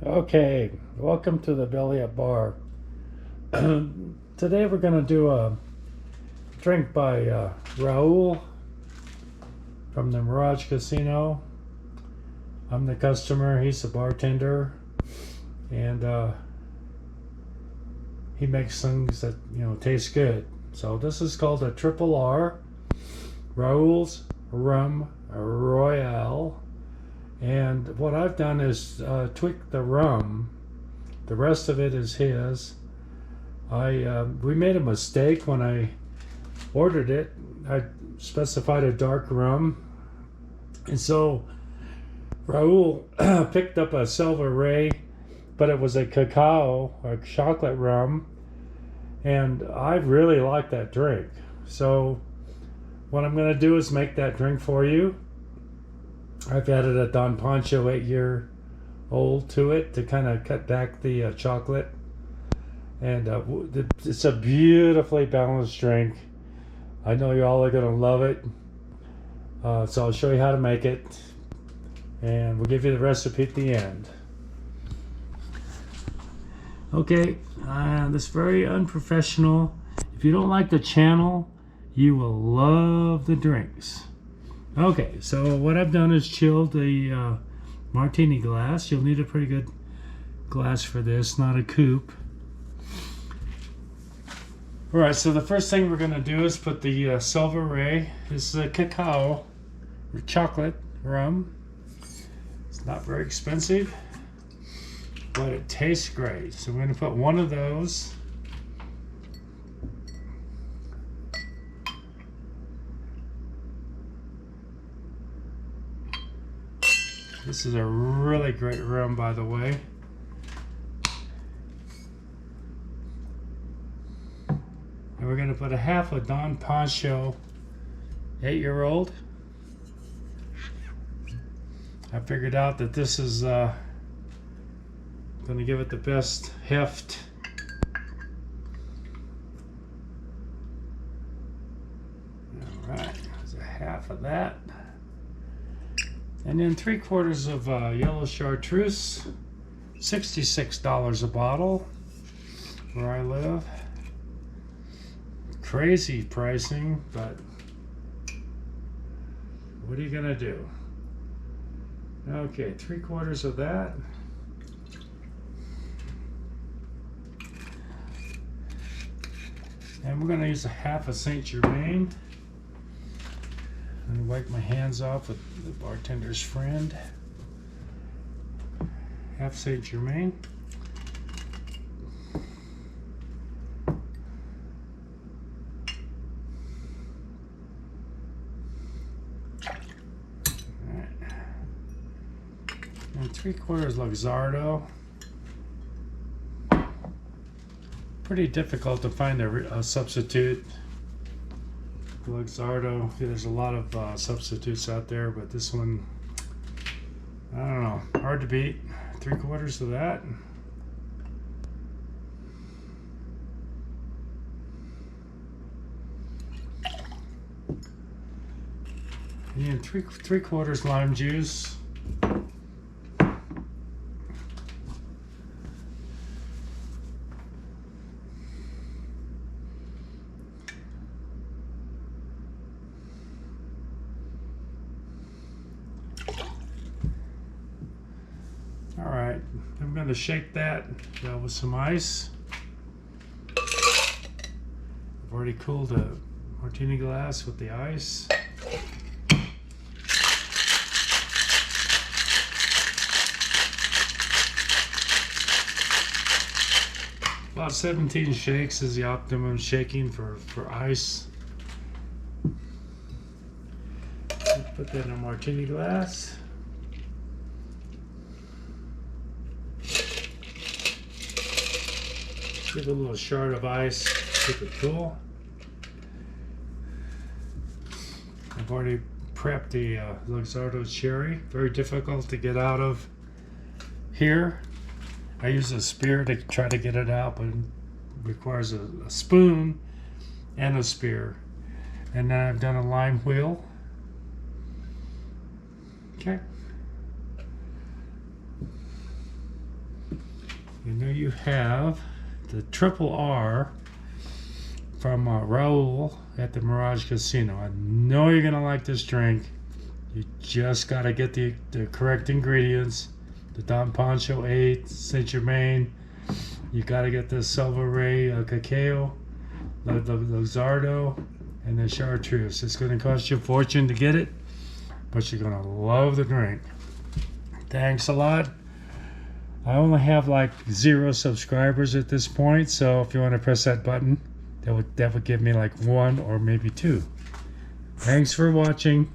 Okay, welcome to the Belly Up Bar. Today we're going to do a drink by Raul from the Mirage Casino. I'm the customer, he's the bartender, and he makes things that, taste good. So this is called a Triple R, Raul's Rum Royale. And what I've done is tweak the rum. The rest of it is his. We made a mistake when I ordered it. I specified a dark rum, and so Raul picked up a SelvaRey, but it was a cacao or chocolate rum, and I really like that drink. So what I'm going to do is make that drink for you. I've added a Don Pancho 8-year-old to it to kind of cut back the chocolate. And it's a beautifully balanced drink. I know you all are going to love it. So I'll show you how to make it. And we'll give you the recipe at the end. Okay, this is very unprofessional. If you don't like the channel, you will love the drinks. Okay, so what I've done is chilled the martini glass. You'll need a pretty good glass for this, not a coupe. All right, so the first thing we're going to do is put the SelvaRey. This is a cacao or chocolate rum. It's not very expensive, but it tastes great. So we're going to put one of those. This is a really great rum, by the way. And we're going to put a half a Don Pancho 8-year-old. I figured out that this is going to give it the best heft. All right, there's a half of that. And then 3/4 of yellow Chartreuse, $66 a bottle where I live. Crazy pricing, but what are you gonna do? Okay, 3/4 of that. And we're gonna use a half of St Germain. And wipe my hands off with the bartender's friend. Half St Germain. Alright. And 3/4 Luxardo. Pretty difficult to find a substitute. Luxardo, there's a lot of substitutes out there, but this one, I don't know, hard to beat. 3/4 of that. And 3/4 lime juice. All right, I'm going to shake that with some ice. I've already cooled a martini glass with the ice. About 17 shakes is the optimum shaking for ice. Put that in a martini glass. Give a little shard of ice, keep it cool. I've already prepped the Luxardo cherry. Very difficult to get out of here. I use a spear to try to get it out, but it requires a spoon and a spear. And then I've done a lime wheel. Okay. You know you have the triple R from Raul at the Mirage Casino. I know you're gonna like this drink. You just gotta get the correct ingredients. The Don Pancho 8, St Germain. You gotta get the SelvaRey Cacao, the Luxardo, and the Chartreuse. It's gonna cost you a fortune to get it, but you're gonna love the drink. Thanks a lot. I only have like 0 subscribers at this point, so if you want to press that button, that would give me like 1 or maybe 2. Thanks for watching.